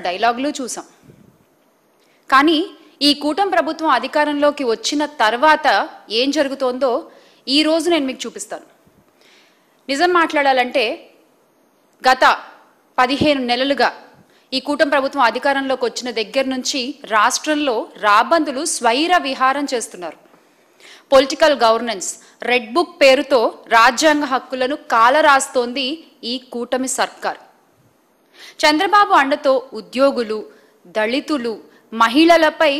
డైలాగులు చూసాం. కానీ ఈ కూటమి ప్రభుత్వం అధికారంలోకి వచ్చిన తర్వాత ఏం జరుగుతోందో ఈ రోజు నేను మీకు చూపిస్తాను. నిజం మాట్లాడాలంటే గత 15 నెలలుగా ఈ కూటమి ప్రభుత్వం అధికారంలోకి వచ్చిన దగ్గర నుంచి రాష్ట్రంలో రాబందులు స్వైర విహారం చేస్తున్నారు. పొలిటికల్ గవర్నెన్స్, రెడ్ బుక్ పేరుతో రాజ్యాంగ హక్కులను కాలరాస్తోంది ఈ కూటమి సర్కార్. చంద్రబాబు అండతో ఉద్యోగులు, దళితులు, మహిళలపై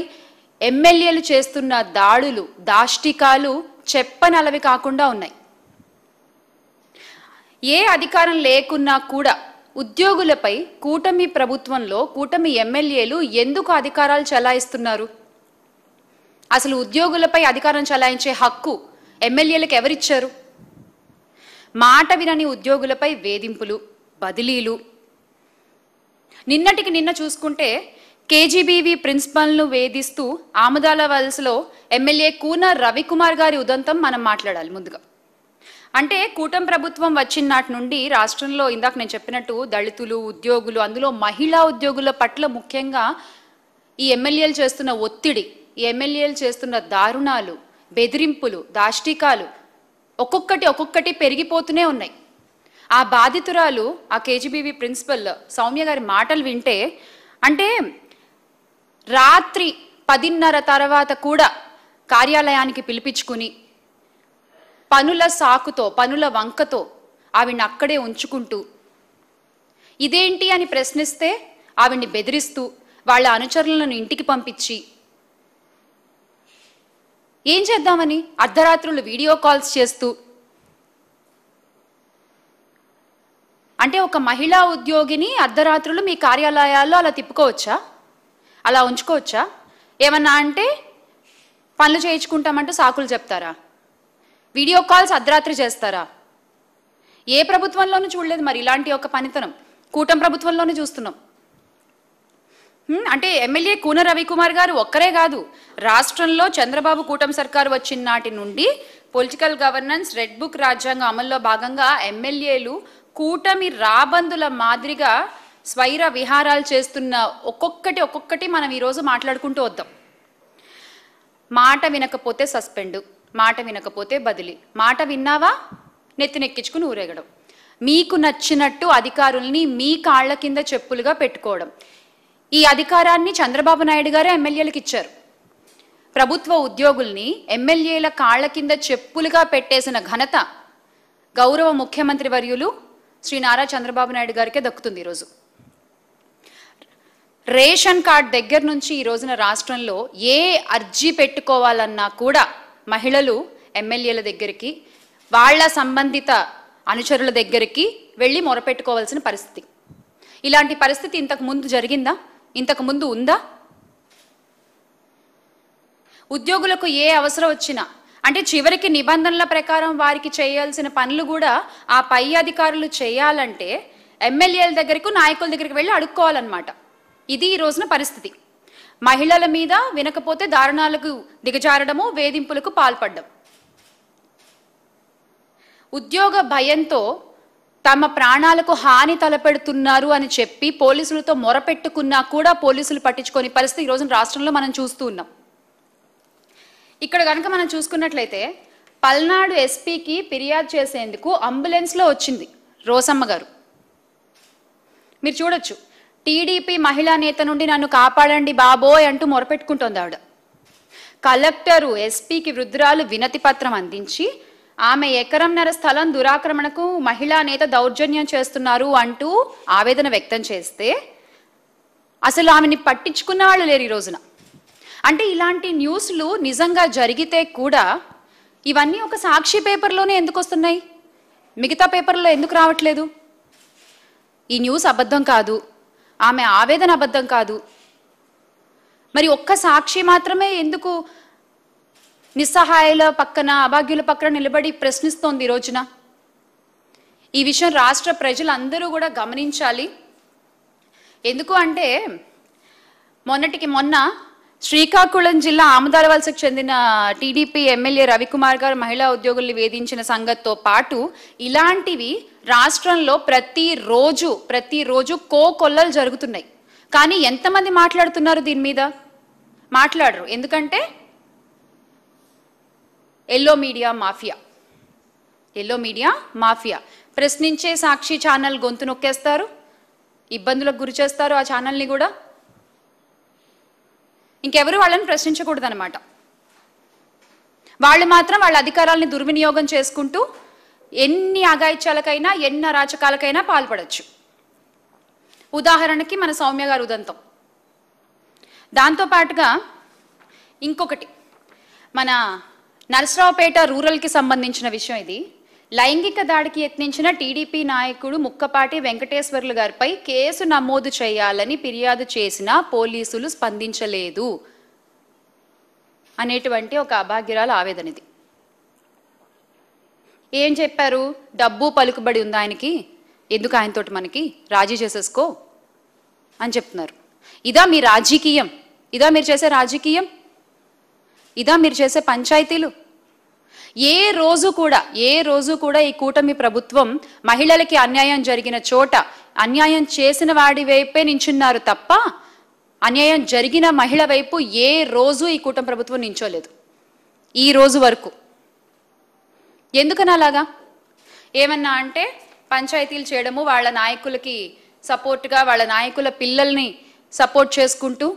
ఎమ్మెల్యేలు చేస్తున్న దాడులు, దాష్టికాలు చెప్పనలవి కాకుండా ఉన్నాయి. ఏ అధికారం లేకున్నా కూడా ఉద్యోగులపై కూటమి ప్రభుత్వంలో కూటమి ఎమ్మెల్యేలు ఎందుకు అధికారాలు చలాయిస్తున్నారు? అసలు ఉద్యోగులపై అధికారం చలాయించే హక్కు ఎమ్మెల్యేలకు ఎవరిచ్చారు? మాట వినని ఉద్యోగులపై వేధింపులు, బదిలీలు. నిన్నటికి నిన్న చూసుకుంటే కేజీబీవీ ప్రిన్సిపల్ను వేధిస్తూ ఆముదాల వలసలో ఎమ్మెల్యే కూన రవికుమార్ గారి ఉదంతం మనం మాట్లాడాలి ముందుగా. అంటే కూటమి ప్రభుత్వం వచ్చిన నాటి నుండి రాష్ట్రంలో ఇందాక నేను చెప్పినట్టు దళితులు, ఉద్యోగులు, అందులో మహిళా ఉద్యోగుల పట్ల ముఖ్యంగా ఈ ఎమ్మెల్యేలు చేస్తున్న ఒత్తిడి, ఈ ఎమ్మెల్యేలు చేస్తున్న దారుణాలు, బెదిరింపులు, దాష్టికాలు ఒక్కొక్కటి పెరిగిపోతూనే ఉన్నాయి. ఆ బాధితురాలు, ఆ కేజీబీవీ ప్రిన్సిపల్ సౌమ్య గారి మాటలు వింటే, అంటే రాత్రి 10:30 తర్వాత కూడా కార్యాలయానికి పిలిపించుకుని పనుల సాకుతో, పనుల వంకతో ఆవిడ్ని అక్కడే ఉంచుకుంటూ, ఇదేంటి అని ప్రశ్నిస్తే ఆవిడ్ని బెదిరిస్తూ, వాళ్ళ అనుచరులను ఇంటికి పంపించి, ఏం చేద్దామని అర్ధరాత్రులు వీడియో కాల్స్ చేస్తూ, అంటే ఒక మహిళా ఉద్యోగిని అర్ధరాత్రులు మీ కార్యాలయాల్లో అలా తిప్పుకోవచ్చా? అలా ఉంచుకోవచ్చా? ఏమన్నా అంటే పనులు చేయించుకుంటామంటూ సాకులు చెప్తారా? వీడియో కాల్స్ అర్ధరాత్రి చేస్తారా? ఏ ప్రభుత్వంలోనూ చూడలేదు మరి ఇలాంటి ఒక పనితనం. కూటమి ప్రభుత్వంలోనే చూస్తున్నాం. అంటే ఎమ్మెల్యే కూన రవికుమార్ గారు ఒక్కరే కాదు, రాష్ట్రంలో చంద్రబాబు కూటమి సర్కారు వచ్చిన నాటి నుండి పొలిటికల్ గవర్నెన్స్, రెడ్ బుక్ రాజ్యాంగం అమల్లో భాగంగా ఎమ్మెల్యేలు కూటమి రాబందుల మాదిరిగా స్వైర విహారాలు చేస్తున్న ఒక్కొక్కటి మనం ఈరోజు మాట్లాడుకుంటూ వద్దాం. మాట వినకపోతే సస్పెండ్, మాట వినకపోతే బదిలీ, మాట విన్నావా నెత్తినెక్కించుకుని ఊరేగడం, మీకు నచ్చినట్టు అధికారుల్ని మీ కాళ్ల కింద చెప్పులుగా పెట్టుకోవడం. ఈ అధికారాన్ని చంద్రబాబు నాయుడు గారే ఎమ్మెల్యేలకు ఇచ్చారు. ప్రభుత్వ ఉద్యోగుల్ని ఎమ్మెల్యేల కాళ్ల కింద చెప్పులుగా పెట్టేసిన ఘనత గౌరవ ముఖ్యమంత్రి వర్యులు శ్రీ నారా చంద్రబాబు నాయుడు గారికే దక్కుతుంది. ఈరోజు రేషన్ కార్డ్ దగ్గర నుంచి ఈ రోజున రాష్ట్రంలో ఏ అర్జీ పెట్టుకోవాలన్నా కూడా మహిళలు ఎమ్మెల్యేల దగ్గరికి, వాళ్ళ సంబంధిత అనుచరుల దగ్గరికి వెళ్ళి మొరపెట్టుకోవాల్సిన పరిస్థితి. ఇలాంటి పరిస్థితి ఇంతకు ముందు జరిగిందా? ఇంతకు ముందు ఉందా? ఉద్యోగులకు ఏ అవసరం వచ్చినా, అంటే చివరికి నిబంధనల ప్రకారం వారికి చేయాల్సిన పనులు కూడా ఆ పై అధికారులు చేయాలంటే ఎమ్మెల్యేల దగ్గరకు, నాయకుల దగ్గరికి వెళ్ళి అడుక్కోవాలన్నమాట. ఇది ఈ రోజున పరిస్థితి. మహిళల మీద వినకపోతే దారుణాలకు దిగజారడము, వేధింపులకు పాల్పడడం. ఉద్యోగ భయంతో తమ ప్రాణాలకు హాని తలపెడుతున్నారు అని చెప్పి పోలీసులతో మొరపెట్టుకున్నా కూడా పోలీసులు పట్టించుకొని పరిస్థితి ఈ రోజున రాష్ట్రంలో మనం చూస్తూ ఉన్నాం. ఇక్కడ కనుక మనం చూసుకున్నట్లయితే పల్నాడు ఎస్పీకి ఫిర్యాదు చేసేందుకు అంబులెన్స్లో వచ్చింది రోసమ్మ గారు. మీరు చూడొచ్చు, టీడీపీ మహిళా నేత నుండి నన్ను కాపాడండి బాబోయ్ అంటూ మొరపెట్టుకుంటోంది ఆవిడ. కలెక్టరు ఎస్పీకి వృద్ధురాలు వినతి పత్రం అందించి ఆమె 1.5 ఎకరం స్థలం దురాక్రమణకు మహిళా నేత దౌర్జన్యం చేస్తున్నారు అంటూ ఆవేదన వ్యక్తం చేస్తే అసలు ఆమెని పట్టించుకున్న వాళ్ళు లేరు ఈ రోజున. అంటే ఇలాంటి న్యూస్లు నిజంగా జరిగితే కూడా ఇవన్నీ ఒక సాక్షి పేపర్లోనే ఎందుకు వస్తున్నాయి? మిగతా పేపర్లో ఎందుకు రావట్లేదు? ఈ న్యూస్ అబద్ధం కాదు, ఆమె ఆవేదన అబద్ధం కాదు, మరి ఒక్క సాక్షి మాత్రమే ఎందుకు నిస్సహాయాల పక్కన, అభాగ్యుల పక్కన నిలబడి ప్రశ్నిస్తోంది ఈ రోజున? ఈ విషయం రాష్ట్ర ప్రజలందరూ కూడా గమనించాలి. ఎందుకు అంటే మొన్నటికి మొన్న శ్రీకాకుళం జిల్లా ఆముదాల వలసకు చెందిన టీడీపీ ఎమ్మెల్యే రవికుమార్ గారు మహిళా ఉద్యోగుల్ని వేధించిన సంగతితో పాటు ఇలాంటివి రాష్ట్రంలో ప్రతిరోజు కోకొల్లలు జరుగుతున్నాయి. కానీ ఎంతమంది మాట్లాడుతున్నారు దీని మీద? మాట్లాడరు. ఎందుకంటే ఎల్లో మీడియా మాఫియా ప్రశ్నించే సాక్షి ఛానల్ గొంతు నొక్కేస్తారు, ఇబ్బందులకు గురి చేస్తారు ఆ ఛానల్ని కూడా. ఇంకెవరు వాళ్ళని ప్రశ్నించకూడదు అనమాట. వాళ్ళు మాత్రం వాళ్ళ అధికారాలని దుర్వినియోగం చేసుకుంటూ ఎన్ని అఘాయిత్యాలకైనా ఎన్ని అరాచకాలకైనా పాల్పడచ్చు. ఉదాహరణకి మన సౌమ్య గారు ఉదంతం. దాంతోపాటుగా ఇంకొకటి, మన నరసరావుపేట రూరల్కి సంబంధించిన విషయం ఇది. లైంగిక దాడికి యత్నించిన టీడీపీ నాయకుడు ముక్కపాటి వెంకటేశ్వర్లు గారిపై కేసు నమోదు చేయాలని ఫిర్యాదు చేసినా పోలీసులు స్పందించలేదు అనేటువంటి ఒక అభాగ్యురాల ఆవేదన ఇది. ఏం చెప్పారు? డబ్బు పలుకుబడి ఉంది ఆయనకి, ఎందుకు ఆయనతోటి మనకి, రాజీ చేసేసుకో అని చెప్తున్నారు. ఇదా మీ రాజకీయం? ఇదా మీరు చేసే రాజకీయం? ఇదా మీరు చేసే పంచాయతీలు? ఏ రోజు కూడా ఈ కూటమి ప్రభుత్వం మహిళలకి అన్యాయం జరిగిన చోట అన్యాయం చేసిన వాడి వైపే నించున్నారు తప్ప అన్యాయం జరిగిన మహిళ వైపు ఏ రోజు ఈ కూటమి ప్రభుత్వం నించోలేదు ఈ రోజు వరకు. ఎందుకని అలాగా? ఏమన్నా అంటే పంచాయతీలు చేయడము, వాళ్ళ నాయకులకి సపోర్ట్గా వాళ్ళ నాయకుల పిల్లల్ని సపోర్ట్ చేసుకుంటూ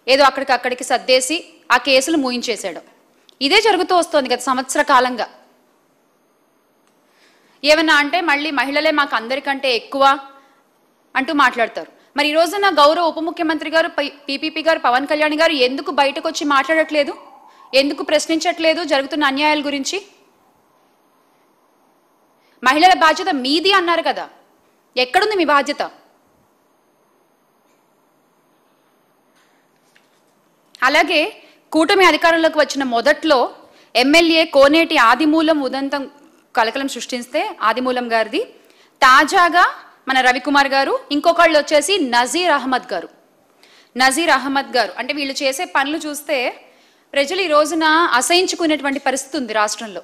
ఏదో అక్కడికి సర్దేసి ఆ కేసులు మూయించేసాడు. ఇదే జరుగుతూ వస్తుంది గత సంవత్సర కాలంగా. ఏమన్నా అంటే మళ్ళీ మహిళలే మాకు అందరికంటే ఎక్కువ అంటూ మాట్లాడతారు. మరి ఈ రోజున గౌరవ ఉప ముఖ్యమంత్రి గారు పీపీపీ గారు పవన్ కళ్యాణ్ గారు ఎందుకు బయటకు వచ్చి మాట్లాడట్లేదు? ఎందుకు ప్రశ్నించట్లేదు జరుగుతున్న అన్యాయాల గురించి? మహిళల బాధ్యత మీది అన్నారు కదా, ఎక్కడుంది మీ బాధ్యత? అలాగే కూటమి అధికారంలోకి వచ్చిన మొదట్లో ఎమ్మెల్యే కోనేటి ఆదిమూలం ఉదంతం కలకలం సృష్టిస్తే ఆదిమూలం గారిది, తాజాగా మన రవికుమార్ గారు, ఇంకొకళ్ళు వచ్చేసి నజీర్ అహ్మద్ గారు అంటే వీళ్ళు చేసే పనులు చూస్తే ప్రజలు ఈ రోజున అసహించుకునేటువంటి పరిస్థితి ఉంది రాష్ట్రంలో.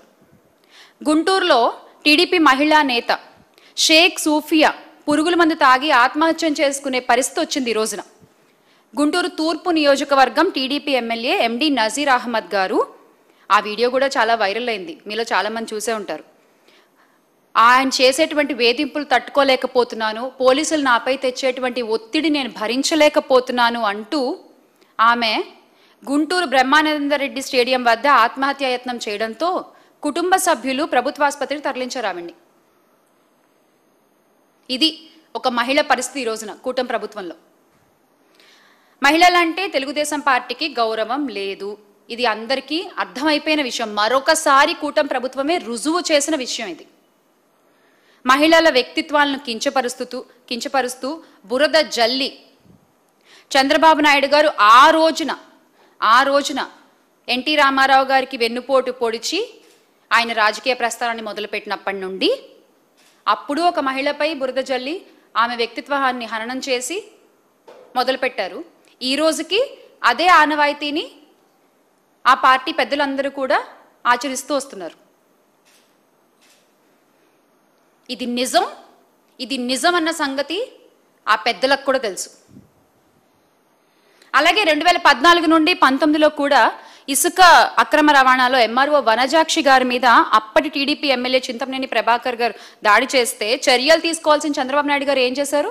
గుంటూరులో టీడీపీ మహిళా నేత షేక్ సూఫియా పురుగుల మందు తాగి ఆత్మహత్యం చేసుకునే పరిస్థితి వచ్చింది ఈ రోజున. గుంటూరు తూర్పు నియోజకవర్గం టీడీపీ ఎమ్మెల్యే ఎండి నజీర్ అహ్మద్ గారు, ఆ వీడియో కూడా చాలా వైరల్ అయింది, మీలో చాలామంది చూసే ఉంటారు. ఆయన చేసేటువంటి వేధింపులు తట్టుకోలేకపోతున్నాను, పోలీసులు నాపై తెచ్చేటువంటి ఒత్తిడి నేను భరించలేకపోతున్నాను అంటూ ఆమె గుంటూరు బ్రహ్మానందరెడ్డి స్టేడియం వద్ద ఆత్మహత్యాయత్నం చేయడంతో కుటుంబ సభ్యులు ప్రభుత్వాసుపత్రికి తరలించారు ఆవిడ్ని. ఇది ఒక మహిళ పరిస్థితి ఈ రోజున కూటమి ప్రభుత్వంలో. మహిళలంటే తెలుగుదేశం పార్టీకి గౌరవం లేదు, ఇది అందరికీ అర్థమైపోయిన విషయం. మరొకసారి కూటమి ప్రభుత్వమే రుజువు చేసిన విషయం ఇది. మహిళల వ్యక్తిత్వాలను కించపరుస్తూ బురద జల్లి చంద్రబాబు నాయుడు గారు ఆ రోజున ఎన్టీ రామారావు గారికి వెన్నుపోటు పొడిచి ఆయన రాజకీయ ప్రస్థానాన్ని మొదలుపెట్టినప్పటి నుండి అప్పుడు ఒక మహిళపై బురద జల్లి ఆమె వ్యక్తిత్వాన్ని హననం చేసి మొదలుపెట్టారు. ఈ రోజుకి అదే ఆనవాయితీని ఆ పార్టీ పెద్దలందరూ కూడా ఆచరిస్తూ వస్తున్నారు. ఇది నిజం అన్న సంగతి ఆ పెద్దలకు కూడా తెలుసు. అలాగే 2014 నుండి 19లో కూడా ఇసుక అక్రమ రవాణాలో ఎంఆర్ఓ వనజాక్షి గారి మీద అప్పటి టీడీపీ ఎమ్మెల్యే చింతమనేని ప్రభాకర్ గారు దాడి చేస్తే చర్యలు తీసుకోవాల్సిన చంద్రబాబు నాయుడు గారు ఏం చేశారు?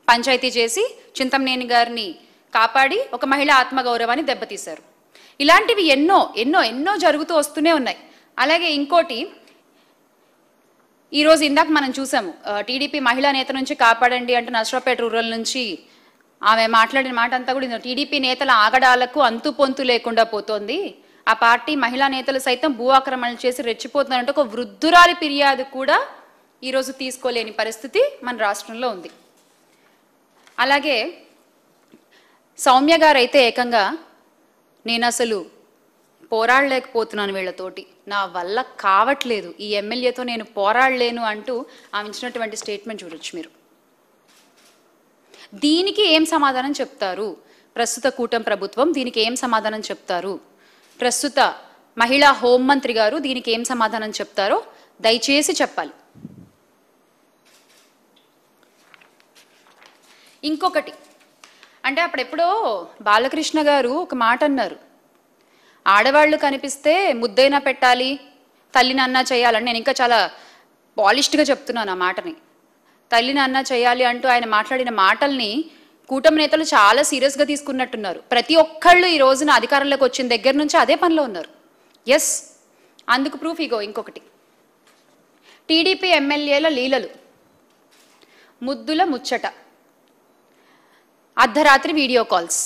పంచాయతీ చేసి చింతమనేని గారిని కాపాడి ఒక మహిళ ఆత్మగౌరవాన్ని దెబ్బతీశారు. ఇలాంటివి ఎన్నో జరుగుతూ వస్తూనే ఉన్నాయి. అలాగే ఇంకోటి, ఈరోజు ఇందాక మనం చూసాము, టీడీపీ మహిళా నేత నుంచి కాపాడండి అంటే నరసరావుపేట రూరల్ నుంచి ఆమె మాట్లాడిన మాట అంతా కూడా టీడీపీ నేతల ఆగడాలకు అంతు పొంతు లేకుండా పోతోంది, ఆ పార్టీ మహిళా నేతలు సైతం భూ ఆక్రమణలు చేసి రెచ్చిపోతున్నారంటే ఒక వృద్ధురాలి ఫిర్యాదు కూడా ఈరోజు తీసుకోలేని పరిస్థితి మన రాష్ట్రంలో ఉంది. అలాగే సౌమ్య గారు అయితే ఏకంగా నేను అసలు పోరాడలేకపోతున్నాను వీళ్ళతోటి, నా వల్ల కావట్లేదు, ఈ ఎమ్మెల్యేతో నేను పోరాడలేను అంటూ ఆమె ఇచ్చినటువంటి స్టేట్మెంట్ చూడొచ్చు మీరు. దీనికి ఏం సమాధానం చెప్తారు ప్రస్తుత కూటమి ప్రభుత్వం? దీనికి ఏం సమాధానం చెప్తారు ప్రస్తుత మహిళా హోంమంత్రి గారు? దీనికి ఏం సమాధానం చెప్తారో దయచేసి చెప్పాలి. ఇంకొకటి, అంటే అప్పుడెప్పుడో బాలకృష్ణ గారు ఒక మాట అన్నారు, ఆడవాళ్ళు కనిపిస్తే ముద్దైనా పెట్టాలి, తల్లిని అన్నా చేయాలని. నేను ఇంకా చాలా పాలిష్డ్గా చెప్తున్నాను ఆ మాటని. తల్లిని అన్నా చేయాలి అంటూ ఆయన మాట్లాడిన మాటల్ని కూటమి నేతలు చాలా సీరియస్గా తీసుకున్నట్టున్నారు. ప్రతి ఒక్కళ్ళు ఈ రోజున అధికారంలోకి వచ్చిన దగ్గర నుంచి అదే పనిలో ఉన్నారు. ఎస్, అందుకు ప్రూఫ్ ఇగో ఇంకొకటి. టీడీపీ ఎమ్మెల్యేల లీలలు, ముద్దుల ముచ్చట, అర్ధరాత్రి వీడియో కాల్స్,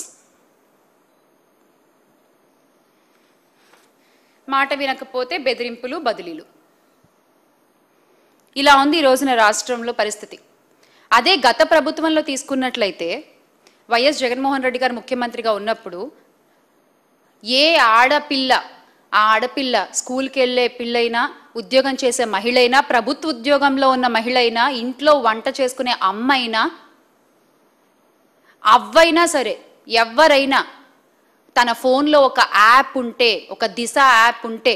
మాట వినకపోతే బెదిరింపులు బదిలీలు. ఇలా ఉంది ఈ రోజున రాష్ట్రంలో పరిస్థితి. అదే గత ప్రభుత్వంలో తీసుకున్నట్లయితే వైఎస్ జగన్మోహన్ రెడ్డి గారు ముఖ్యమంత్రిగా ఉన్నప్పుడు ఏ ఆడపిల్ల, ఆ ఆడపిల్ల స్కూల్కి వెళ్ళే పిల్లైనా, ఉద్యోగం చేసే మహిళైనా, ప్రభుత్వ ఉద్యోగంలో ఉన్న మహిళైనా, ఇంట్లో వంట చేసుకునే అమ్మైనా, అవ్వైనా సరే ఎవరైనా తన ఫోన్లో ఒక యాప్ ఉంటే, ఒక దిశ యాప్ ఉంటే,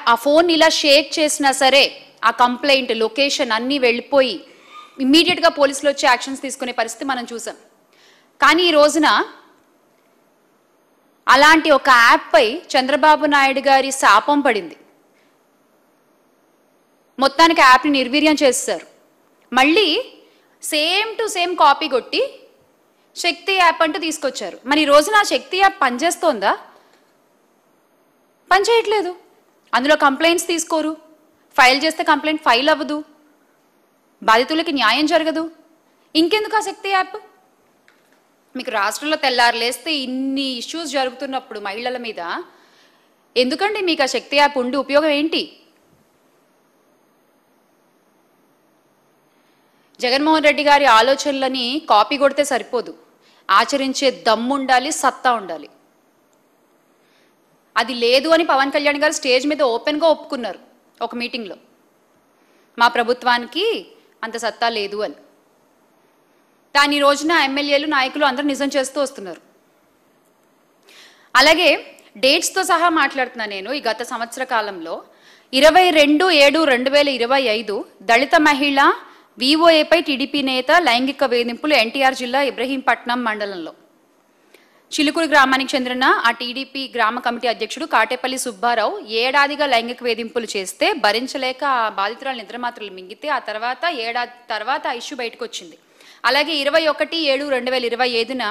ఆ ఫోన్ ఇలా షేక్ చేసినా సరే ఆ కంప్లైంట్ లొకేషన్ అన్నీ వెళ్ళిపోయి ఇమ్మీడియట్గా పోలీసులు వచ్చి యాక్షన్స్ తీసుకునే పరిస్థితి మనం చూసాం. కానీ ఈ రోజున అలాంటి ఒక యాప్పై చంద్రబాబు నాయుడు గారి శాపం పడింది. మొత్తానికి యాప్ని నిర్వీర్యం చేస్తారు. మళ్ళీ సేమ్ టు సేమ్ కాపీ కొట్టి శక్తి యాప్ అంటూ తీసుకొచ్చారు. మరి ఈ రోజున ఆ శక్తి యాప్ పనిచేస్తోందా? పనిచేయట్లేదు. అందులో కంప్లైంట్స్ తీసుకోరు, ఫైల్ చేస్తే కంప్లైంట్ ఫైల్ అవ్వదు, బాధితులకి న్యాయం జరగదు. ఇంకెందుకు ఆ శక్తి యాప్? మీకు రాష్ట్రంలో తెల్లారులేస్తే ఇన్ని ఇష్యూస్ జరుగుతున్నప్పుడు మహిళల మీద ఎందుకండి మీకు ఆ శక్తి యాప్ ఉండి ఉపయోగం ఏంటి? జగన్మోహన్ రెడ్డి గారి ఆలోచనలని కాపీ కొడితే సరిపోదు, ఆచరించే దమ్ము ఉండాలి, సత్తా ఉండాలి. అది లేదు అని పవన్ కళ్యాణ్ గారు స్టేజ్ మీద ఓపెన్గా ఒప్పుకున్నారు ఒక మీటింగ్లో, మా ప్రభుత్వానికి అంత సత్తా లేదు అని. దాని రోజున ఎమ్మెల్యేలు, నాయకులు అందరూ నిజం చేస్తూ వస్తున్నారు. అలాగే డేట్స్తో సహా మాట్లాడుతున్నాను నేను. ఈ గత సంవత్సర కాలంలో 22/7/2025 దళిత మహిళ విఓఏపై టీడీపీ నేత లైంగిక వేధింపులు ఎన్టీఆర్ జిల్లా ఇబ్రహీంపట్నం మండలంలో చిలుకూరు గ్రామానికి చెందిన ఆ టీడీపీ గ్రామ కమిటీ అధ్యక్షుడు కాటేపల్లి సుబ్బారావు ఏడాదిగా లైంగిక వేధింపులు చేస్తే భరించలేక ఆ బాధితురాలు నిద్రమాత్రలు మింగితే ఆ తర్వాత ఏడాది తర్వాత ఆ ఇష్యూ బయటకు వచ్చింది. అలాగే 21/7/2025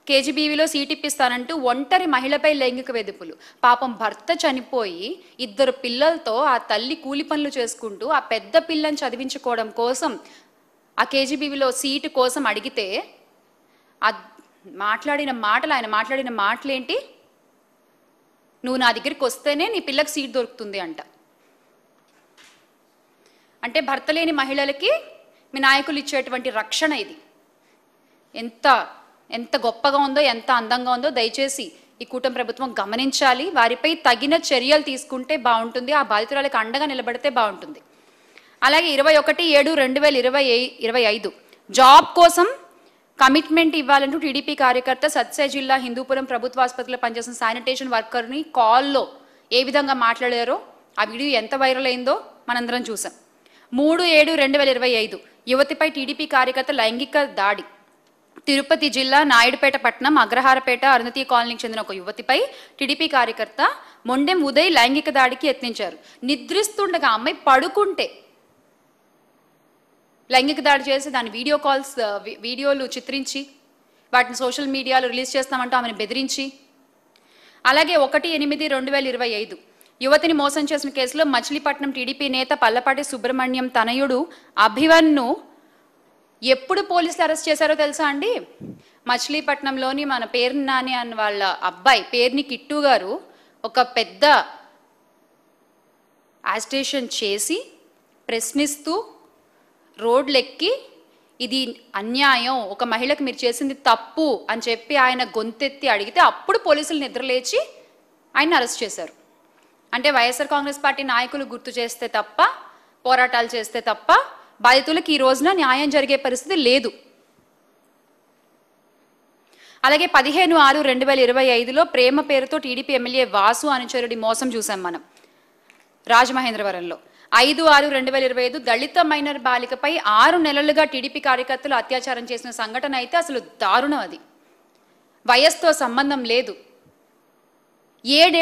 కేజీబీవీలో సీట్ ఇప్పిస్తానంటూ ఒంటరి మహిళపై లైంగిక వేధింపులు. పాపం భర్త చనిపోయి 2 పిల్లలతో ఆ తల్లి కూలి పనులు చేసుకుంటూ ఆ పెద్ద పిల్లని చదివించుకోవడం కోసం ఆ కేజీబీవీలో సీటు కోసం అడిగితే ఆయన మాట్లాడిన మాటలేంటి? నువ్వు నా దగ్గరికి వస్తేనే నీ పిల్లకి సీట్ దొరుకుతుంది అంట. అంటే భర్త లేని మహిళలకి మీ నాయకులు ఇచ్చేటువంటి రక్షణ ఇది. ఎంత గొప్పగా ఉందో, ఎంత అందంగా ఉందో దయచేసి ఈ కూటమి ప్రభుత్వం గమనించాలి. వారిపై తగిన చర్యలు తీసుకుంటే బాగుంటుంది, ఆ బాధితురాలకు అండగా నిలబడితే బాగుంటుంది. అలాగే 21/7/2025 జాబ్ కోసం కమిట్మెంట్ ఇవ్వాలంటూ టీడీపీ కార్యకర్త సత్సే జిల్లా హిందూపురం ప్రభుత్వ ఆసుపత్రిలో పనిచేసిన శానిటేషన్ వర్కర్ని కాల్లో ఏ విధంగా మాట్లాడారో ఆ వీడియో ఎంత వైరల్ అయిందో మనందరం చూసాం. 3/7/2025 యువతిపై టీడీపీ కార్యకర్త లైంగిక దాడి. తిరుపతి జిల్లా నాయుడుపేట పట్టణం అగ్రహారపేట అరుణతి కాలనీకి చెందిన ఒక యువతిపై టీడీపీ కార్యకర్త మొండెం ఉదయ్ లైంగిక దాడికి యత్నించారు. నిద్రిస్తుండగా అమ్మాయి పడుకుంటే లైంగిక దాడి చేసి దాని వీడియోలు చిత్రించి వాటిని సోషల్ మీడియాలో రిలీజ్ చేస్తామంటూ ఆమెను బెదిరించి, అలాగే 1/8/2025 యువతిని మోసం చేసిన కేసులో మచిలీపట్నం టీడీపీ నేత పల్లపాటి సుబ్రహ్మణ్యం తనయుడు అభివన్ను ఎప్పుడు పోలీసులు అరెస్ట్ చేశారో తెలుసా అండి? మచిలీపట్నంలోని మన పేర్ని నాని అన్న వాళ్ళ అబ్బాయి పేర్ని కిట్టు గారు ఒక పెద్ద యాజిటేషన్ చేసి ప్రశ్నిస్తూ రోడ్లెక్కి ఇది అన్యాయం, ఒక మహిళకు మీరు చేసింది తప్పు అని చెప్పి ఆయన గొంతెత్తి అడిగితే అప్పుడు పోలీసులు నిద్రలేచి ఆయన అరెస్ట్ చేశారు. అంటే వైఎస్ఆర్ కాంగ్రెస్ పార్టీ నాయకులు గుర్తు చేస్తే తప్ప, పోరాటాలు చేస్తే తప్ప బాధితులకు ఈ రోజున న్యాయం జరిగే పరిస్థితి లేదు. అలాగే 15/6/2025లో ప్రేమ పేరుతో టీడీపీ ఎమ్మెల్యే వాసు అనుచరుడి మోసం చూసాం మనం రాజమహేంద్రవరంలో. 5/6/2025 దళిత మైనర్ బాలికపై 6 నెలలుగా టీడీపీ కార్యకర్తలు అత్యాచారం చేసిన సంఘటన అయితే అసలు దారుణం. అది వయస్సుతో సంబంధం లేదు. 7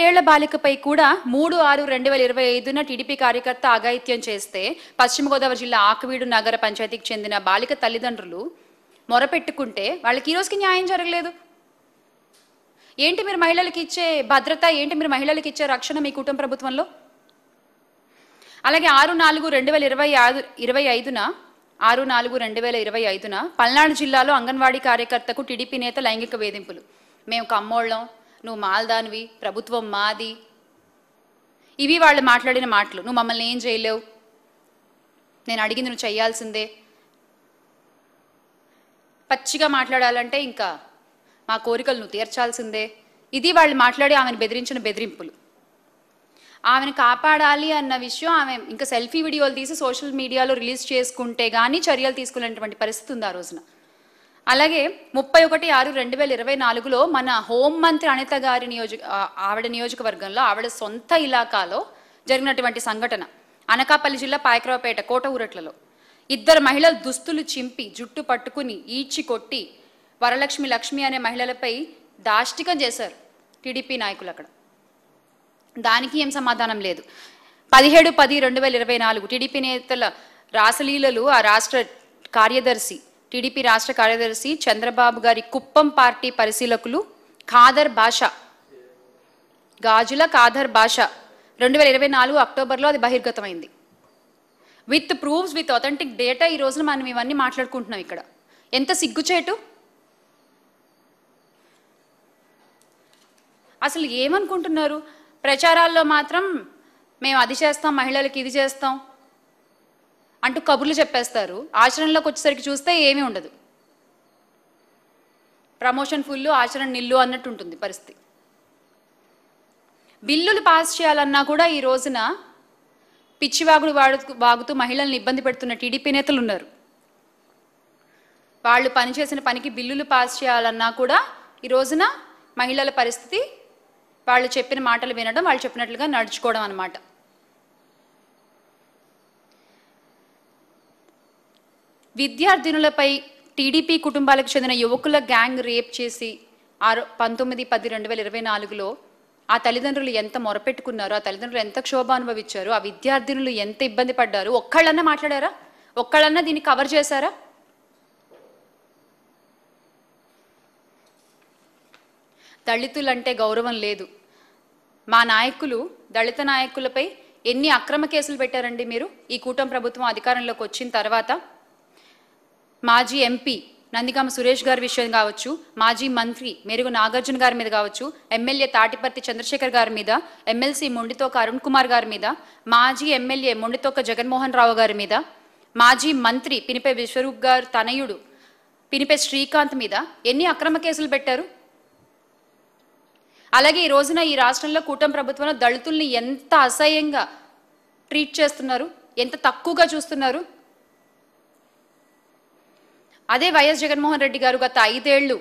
ఏళ్ల బాలికపై కూడా 3/6/2025న టీడీపీ కార్యకర్త అఘాయిత్యం చేస్తే పశ్చిమ గోదావరి జిల్లా ఆకువీడు నగర పంచాయతీకి చెందిన బాలిక తల్లిదండ్రులు మొరపెట్టుకుంటే వాళ్ళకి ఈ రోజుకి న్యాయం జరగలేదు. ఏంటి మీరు మహిళలకు ఇచ్చే భద్రత, ఏంటి మీరు మహిళలకు ఇచ్చే రక్షణ మీ కుటుంబ ప్రభుత్వంలో? అలాగే 6/4/2025న పల్నాడు జిల్లాలో అంగన్వాడీ కార్యకర్తకు టీడీపీ నేత లైంగిక వేధింపులు. మేము కమ్మోళ్ళం, నువ్వు మాల్దానివి, ప్రభుత్వం మాది, ఇవి వాళ్ళు మాట్లాడిన మాటలు. నువ్వు మమ్మల్ని ఏం చేయలేవు, నేను అడిగింది నువ్వు చేయాల్సిందే. పచ్చిగా మాట్లాడాలంటే ఇంకా మా కోరికలు నువ్వు తీర్చాల్సిందే. ఇది వాళ్ళు మాట్లాడి ఆమెను బెదిరించిన బెదిరింపులు. ఆమెను కాపాడాలి అన్న విషయం ఆమె ఇంకా సెల్ఫీ వీడియోలు తీసి సోషల్ మీడియాలో రిలీజ్ చేసుకుంటే కానీ చర్యలు తీసుకునేటువంటి పరిస్థితి ఉంది ఆ రోజున. అలాగే 31/6/2024లో మన హోంమంత్రి అనిత గారి ఆవిడ నియోజకవర్గంలో ఆవిడ సొంత ఇలాకాలో జరిగినటువంటి సంఘటన అనకాపల్లి జిల్లా పాయకరావుపేట కోట ఊరట్లలో 2 మహిళలు దుస్తులు చింపి జుట్టు పట్టుకుని ఈడ్చి కొట్టి వరలక్ష్మి, లక్ష్మి అనే మహిళలపై దాష్టికం చేశారు టీడీపీ నాయకులు. అక్కడ దానికి ఏం సమాధానం లేదు. 17/10/2024 టీడీపీ నేతల రాసలీలలు ఆ టీడీపీ రాష్ట్ర కార్యదర్శి చంద్రబాబు గారి కుప్పం పార్టీ పరిశీలకులు గాజుల ఖాదర్ బాషా 2024 అక్టోబర్లో అది బహిర్గతమైంది. With proofs, with authentic data ఈ రోజున మనం ఇవన్నీ మాట్లాడుకుంటున్నాం. ఇక్కడ ఎంత సిగ్గుచేటు! అసలు ఏమనుకుంటున్నారు? ప్రచారాల్లో మాత్రం మేము అది చేస్తాం, మహిళలకి ఇది చేస్తాం అంటూ కబుర్లు చెప్పేస్తారు. ఆచరణలోకి వచ్చేసరికి చూస్తే ఏమీ ఉండదు. ప్రమోషన్ ఫుల్లు, ఆచరణ నిల్లు అన్నట్టు ఉంటుంది పరిస్థితి. బిల్లులు పాస్ చేయాలన్నా కూడా ఈ రోజున పిచ్చివాగుడు వాగుతూ మహిళల్ని ఇబ్బంది పెడుతున్న టీడీపీ నేతలు ఉన్నారు. వాళ్ళు పనిచేసిన పనికి బిల్లులు పాస్ చేయాలన్నా కూడా ఈ రోజున మహిళల పరిస్థితి వాళ్ళు చెప్పిన మాటలు వినడం, వాళ్ళు చెప్పినట్లుగా నడుచుకోవడం అన్నమాట. విద్యార్థినులపై టీడీపీ కుటుంబాలకు చెందిన యువకుల గ్యాంగ్ రేప్ చేసి 19/10/2024లో ఆ తల్లిదండ్రులు ఎంత మొరపెట్టుకున్నారో, ఆ తల్లిదండ్రులు ఎంత క్షోభ అనుభవించారు, ఆ విద్యార్థినులు ఎంత ఇబ్బంది పడ్డారు, ఒక్కళ్ళన్నా మాట్లాడారా? ఒక్కళ్ళన్నా దీన్ని కవర్ చేశారా? దళితులంటే గౌరవం లేదు. మా నాయకులు, దళిత నాయకులపై ఎన్ని అక్రమ కేసులు పెట్టారండి మీరు ఈ కూటమి ప్రభుత్వం అధికారంలోకి వచ్చిన తర్వాత? మాజీ ఎంపీ నందిగామ సురేష్ గారి విషయం కావచ్చు, మాజీ మంత్రి మెరుగు నాగార్జున గారి మీద కావచ్చు, ఎమ్మెల్యే తాటిపర్తి చంద్రశేఖర్ గారి మీద, ఎమ్మెల్సీ మొండితోక అరుణ్ కుమార్ గారి మీద, మాజీ ఎమ్మెల్యే మొండితోక జగన్మోహన్ రావు గారి మీద, మాజీ మంత్రి పినిపే విశ్వరూప్ గారు తనయుడు పినిపే శ్రీకాంత్ మీద ఎన్ని అక్రమ కేసులు పెట్టారు? అలాగే ఈ రోజున ఈ రాష్ట్రంలో కూటమి ప్రభుత్వంలో దళితుల్ని ఎంత అసహ్యంగా ట్రీట్ చేస్తున్నారు, ఎంత తక్కువగా చూస్తున్నారు. అదే వైఎస్ జగన్మోహన్ రెడ్డి గారు గత 5 ఏళ్ళు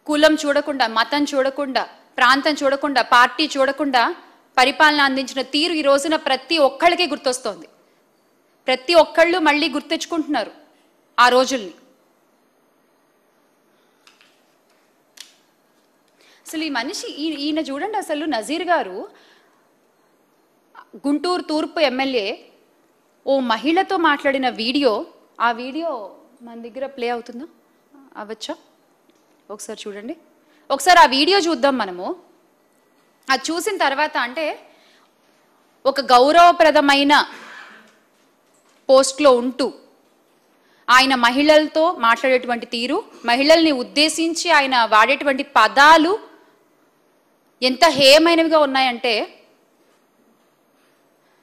కులం చూడకుండా, మతం చూడకుండా, ప్రాంతం చూడకుండా, పార్టీ చూడకుండా పరిపాలన అందించిన తీరు ఈ రోజున ప్రతి ఒక్కళ్ళకి గుర్తొస్తోంది. ప్రతి ఒక్కళ్ళు మళ్ళీ గుర్తెచ్చుకుంటున్నారు ఆ రోజుల్ని. అసలు ఈ మనిషి ఈయన చూడండి, అసలు నజీర్ గారు గుంటూరు తూర్పు ఎమ్మెల్యే ఓ మహిళతో మాట్లాడిన వీడియో, ఆ వీడియో మన దగ్గర ప్లే అవుతుందా? అవ్వచ్చా? ఒకసారి చూడండి, ఒకసారి ఆ వీడియో చూద్దాం మనము. అది చూసిన తర్వాత అంటే ఒక గౌరవప్రదమైన పోస్ట్లో ఉంటూ ఆయన మహిళలతో మాట్లాడేటువంటి తీరు, మహిళల్ని ఉద్దేశించి ఆయన వాడేటువంటి పదాలు ఎంత హేయమైనవిగా ఉన్నాయంటే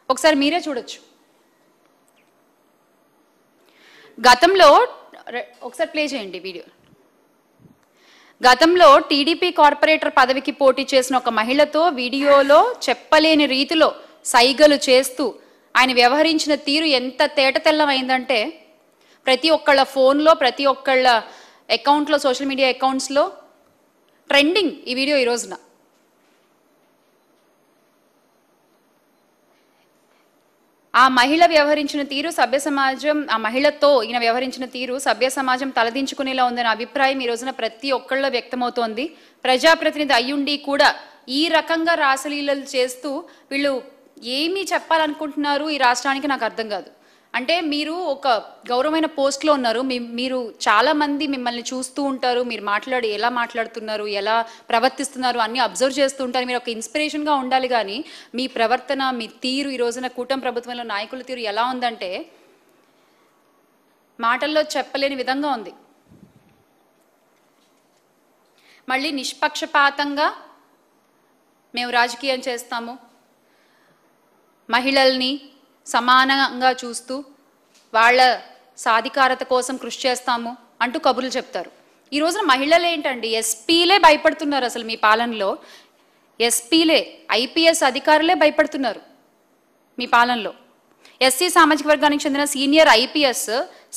ఒకసారి మీరే చూడొచ్చు. గతంలో ఒకసారి ప్లే చేయండి వీడియో. గతంలో టీడీపీ కార్పొరేటర్ పదవికి పోటీ చేసిన ఒక మహిళతో వీడియోలో చెప్పలేని రీతిలో సైగలు చేస్తూ ఆయన వ్యవహరించిన తీరు ఎంత తేటతెల్లమైందంటే ప్రతి ఒక్కళ్ళ ఫోన్లో, ప్రతి ఒక్కళ్ళ అకౌంట్లో, సోషల్ మీడియా అకౌంట్స్లో ట్రెండింగ్ ఈ వీడియో ఈ రోజున. ఆ మహిళ వ్యవహరించిన తీరు సభ్య సమాజం, ఆ మహిళతో ఈయన వ్యవహరించిన తీరు సభ్య సమాజం తలదించుకునేలా ఉందనే అభిప్రాయం ఈ రోజున ప్రతి ఒక్కళ్ళలో వ్యక్తమవుతోంది. ప్రజాప్రతినిధి అయ్యుండి కూడా ఈ రకంగా రాసలీలలు చేస్తూ వీళ్ళు ఏమీ చెప్పాలనుకుంటున్నారు ఈ రాష్ట్రానికి నాకు అర్థం కాదు. అంటే మీరు ఒక గౌరవమైన పోస్ట్లో ఉన్నారు, మీరు చాలామంది మిమ్మల్ని చూస్తూ ఉంటారు, మీరు ఎలా మాట్లాడుతున్నారు, ఎలా ప్రవర్తిస్తున్నారు అన్నీ అబ్జర్వ్ చేస్తూ ఉంటారు. మీరు ఒక ఇన్స్పిరేషన్గా ఉండాలి. కానీ మీ ప్రవర్తన, మీ తీరు ఈ రోజున కూటమి ప్రభుత్వంలో నాయకుల తీరు ఎలా ఉందంటే మాటల్లో చెప్పలేని విధంగా ఉంది. మళ్ళీ నిష్పక్షపాతంగా మేము రాజకీయం చేస్తాము, మహిళల్ని సమానంగా చూస్తూ వాళ్ళ సాధికారత కోసం కృషి చేస్తాము అంటూ కబుర్లు చెప్తారు. ఈ రోజున మహిళలు ఏంటండి, ఎస్పీలే భయపడుతున్నారు. అసలు మీ పాలనలో ఎస్పీలే, ఐపీఎస్ అధికారులే భయపడుతున్నారు మీ పాలనలో. ఎస్సీ సామాజిక వర్గానికి చెందిన సీనియర్ ఐపీఎస్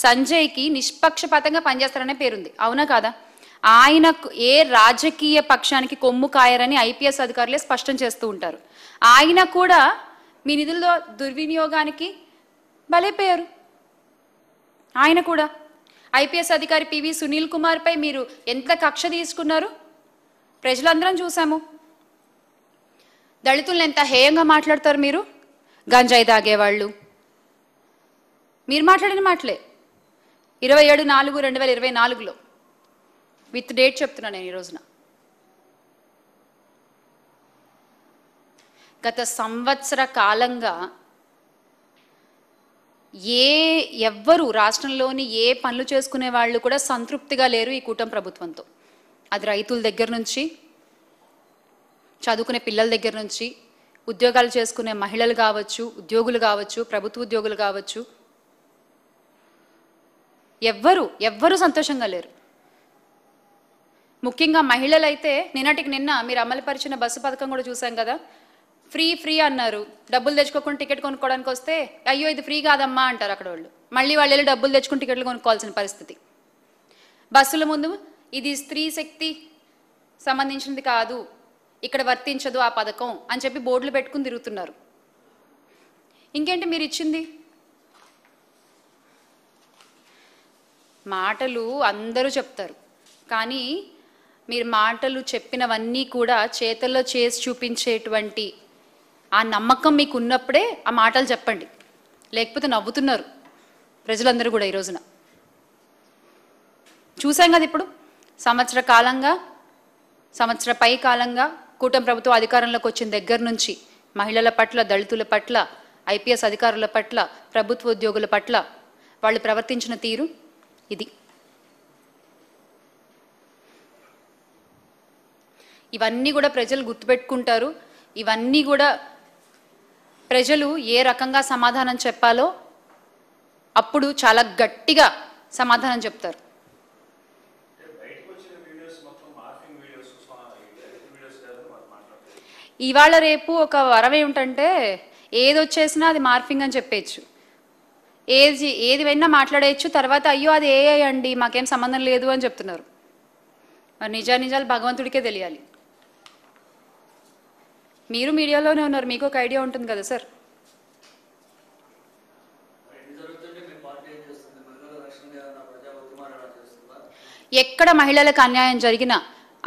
సంజయ్కి నిష్పక్షపాతంగా పనిచేస్తారనే పేరుంది, అవునా కాదా? ఆయనకు ఏ రాజకీయ పక్షానికి కొమ్ము కాయరని ఐపీఎస్ అధికారులే స్పష్టం చేస్తూ ఉంటారు. ఆయన కూడా మీ నిధుల దుర్వినియోగానికి బలైపోయారు. ఆయన కూడా ఐపీఎస్ అధికారి పివి సునీల్ కుమార్పై మీరు ఎంత కక్ష తీసుకున్నారు ప్రజలందరం చూసాము. దళితులను ఎంత హేయంగా మాట్లాడతారు మీరు, గంజాయి తాగేవాళ్ళు. మీరు మాట్లాడిన మాటలే 27/4/2024లో విత్ డేట్ చెప్తున్నా నేను ఈ రోజున. గత సంవత్సర కాలంగా ఎవ్వరు రాష్ట్రంలోని ఏ పనులు చేసుకునే వాళ్ళు కూడా సంతృప్తిగా లేరు ఈ కూటమి ప్రభుత్వంతో. అది రైతుల దగ్గర నుంచి, చదువుకునే పిల్లల దగ్గర నుంచి, ఉద్యోగాలు చేసుకునే మహిళలు కావచ్చు, ఉద్యోగులు కావచ్చు, ప్రభుత్వ ఉద్యోగులు కావచ్చు, ఎవ్వరు సంతోషంగా లేరు. ముఖ్యంగా మహిళలైతే నిన్నటికి నిన్న మీరు అమలుపరిచిన బస్సు పథకం కూడా చూసాం కదా. ఫ్రీ అన్నారు, డబ్బులు తెచ్చుకోకుండా టికెట్ కొనుక్కోవడానికి వస్తే అయ్యో ఇది ఫ్రీ కాదమ్మా అంటారు అక్కడ వాళ్ళు. మళ్ళీ వాళ్ళు వెళ్ళి డబ్బులు తెచ్చుకుని టికెట్లు కొనుక్కోవాల్సిన పరిస్థితి. బస్సుల ముందు ఇది స్త్రీ శక్తి సంబంధించినది కాదు, ఇక్కడ వర్తించదు ఆ పథకం అని చెప్పి బోర్డులు పెట్టుకుని తిరుగుతున్నారు. ఇంకేంటి మీరు ఇచ్చింది? మాటలు అందరూ చెప్తారు, కానీ మీరు మాటలు చెప్పినవన్నీ కూడా చేతల్లో చేసి చూపించేటువంటి ఆ నమ్మకం మీకు ఉన్నప్పుడే ఆ మాటలు చెప్పండి. లేకపోతే నవ్వుతున్నారు ప్రజలందరూ కూడా. ఈ రోజున చూసాం కదా, ఇప్పుడు సంవత్సర పై కాలంగా కూటమి ప్రభుత్వం అధికారంలోకి వచ్చిన దగ్గర నుంచి మహిళల పట్ల, దళితుల పట్ల, ఐపీఎస్ అధికారుల పట్ల, ప్రభుత్వ ఉద్యోగుల పట్ల వాళ్ళు ప్రవర్తించిన తీరు ఇది. ఇవన్నీ కూడా ప్రజలు గుర్తుపెట్టుకుంటారు. ఇవన్నీ కూడా ప్రజలు ఏ రకంగా సమాధానం చెప్పాలో అప్పుడు చాలా గట్టిగా సమాధానం చెప్తారు. ఇవాళ రేపు ఒక వరం ఏమిటంటే ఏది వచ్చేసినా అది మార్ఫింగ్ అని చెప్పేయచ్చు, ఏది అయినా మాట్లాడేయచ్చు. తర్వాత అయ్యో అది ఏఐ అండి మాకేం సంబంధం లేదు అని చెప్తున్నారు. మరి నిజాలు భగవంతుడికే తెలియాలి. మీరు మీడియాలోనే ఉన్నారు, మీకు ఒక ఐడియా ఉంటుంది కదా సార్. ఎక్కడ మహిళలకు అన్యాయం జరిగినా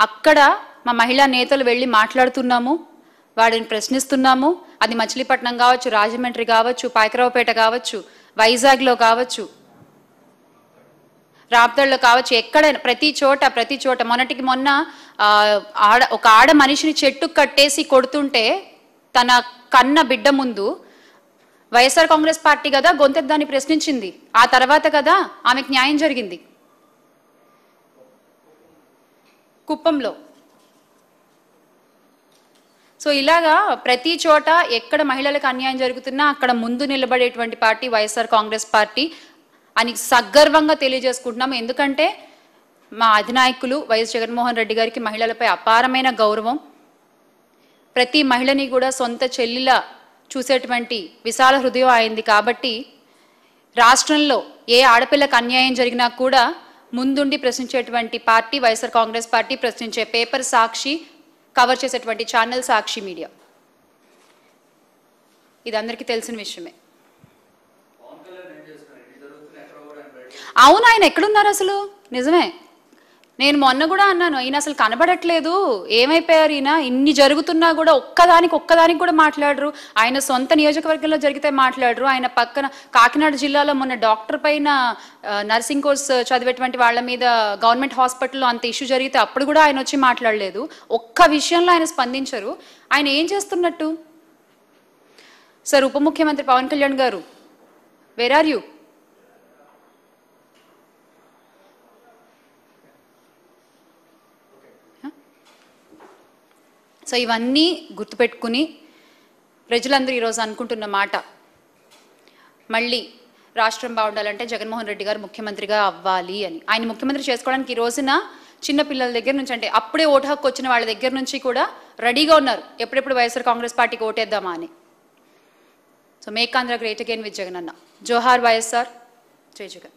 అక్కడ మా మహిళా నేతలు వెళ్ళి మాట్లాడుతున్నాము, వాడిని ప్రశ్నిస్తున్నాము. అది మచిలీపట్నం కావచ్చు, రాజమండ్రి కావచ్చు, పాయకరావుపేట కావచ్చు, వైజాగ్లో కావచ్చు, రాప్తాడులో కావచ్చు, ఎక్కడైనా ప్రతి చోట మొన్నటికి మొన్న ఒక ఆడ మనిషిని చెట్టు కట్టేసి కొడుతుంటే తన కన్న బిడ్డ ముందు వైఎస్ఆర్ కాంగ్రెస్ పార్టీ కదా గొంతెద్దాన్ని ప్రశ్నించింది. ఆ తర్వాత కదా ఆమెకు న్యాయం జరిగింది కుప్పంలో. సో ఇలాగా ప్రతి చోట ఎక్కడ మహిళలకు అన్యాయం జరుగుతున్నా అక్కడ ముందు నిలబడేటువంటి పార్టీ వైఎస్ఆర్ కాంగ్రెస్ పార్టీ అని సగర్వంగా తెలియజేసుకుంటున్నాము. ఎందుకంటే మా అధినాయకులు వైఎస్ జగన్మోహన్ రెడ్డి గారికి మహిళలపై అపారమైన గౌరవం. ప్రతి మహిళని కూడా సొంత చెల్లిలా చూసేటువంటి విశాల హృదయం అయింది. కాబట్టి రాష్ట్రంలో ఏ ఆడపిల్లకు అన్యాయం జరిగినా కూడా ముందుండి ప్రశ్నించేటువంటి పార్టీ వైఎస్ఆర్ కాంగ్రెస్ పార్టీ. ప్రశ్నించే పేపర్ సాక్షి, కవర్ చేసేటువంటి ఛానల్ సాక్షి మీడియా. ఇది అందరికీ తెలిసిన విషయమే. అవును, ఆయన ఎక్కడున్నారు అసలు? నిజమే, నేను మొన్న కూడా అన్నాను, ఈయన అసలు కనబడట్లేదు, ఏమైపోయారు ఈయన? ఇన్ని జరుగుతున్నా కూడా ఒక్కదానికి కూడా మాట్లాడరు. ఆయన సొంత నియోజకవర్గంలో జరిగితే మాట్లాడరు. ఆయన పక్కన కాకినాడ జిల్లాలో మొన్న డాక్టర్ పైన నర్సింగ్ కోర్స్ చదివేటువంటి వాళ్ళ మీద గవర్నమెంట్ హాస్పిటల్లో అంత ఇష్యూ జరిగితే అప్పుడు కూడా ఆయన వచ్చి మాట్లాడలేదు. ఒక్క విషయంలో ఆయన స్పందించరు. ఆయన ఏం చేస్తున్నట్టు? సార్, ఉప ముఖ్యమంత్రి పవన్ కళ్యాణ్ గారు, వేర్ ఆర్ యూ? సో ఇవన్నీ గుర్తుపెట్టుకుని ప్రజలందరూ ఈరోజు అనుకుంటున్న మాట, మళ్ళీ రాష్ట్రం బాగుండాలంటే జగన్మోహన్ రెడ్డి గారు ముఖ్యమంత్రిగా అవ్వాలి అని. ఆయన ముఖ్యమంత్రి చేసుకోవడానికి ఈ రోజున చిన్న పిల్లల దగ్గర నుంచి, అంటే అప్పుడే ఓటు హక్కు వచ్చిన వాళ్ళ దగ్గర నుంచి కూడా రెడీగా ఉన్నారు, ఎప్పుడెప్పుడు వైఎస్ఆర్ కాంగ్రెస్ పార్టీకి ఓటేద్దామా అని. So make Andhra great again with Jagan అన్న. జోహార్ వైఎస్ఆర్, జై జగన్.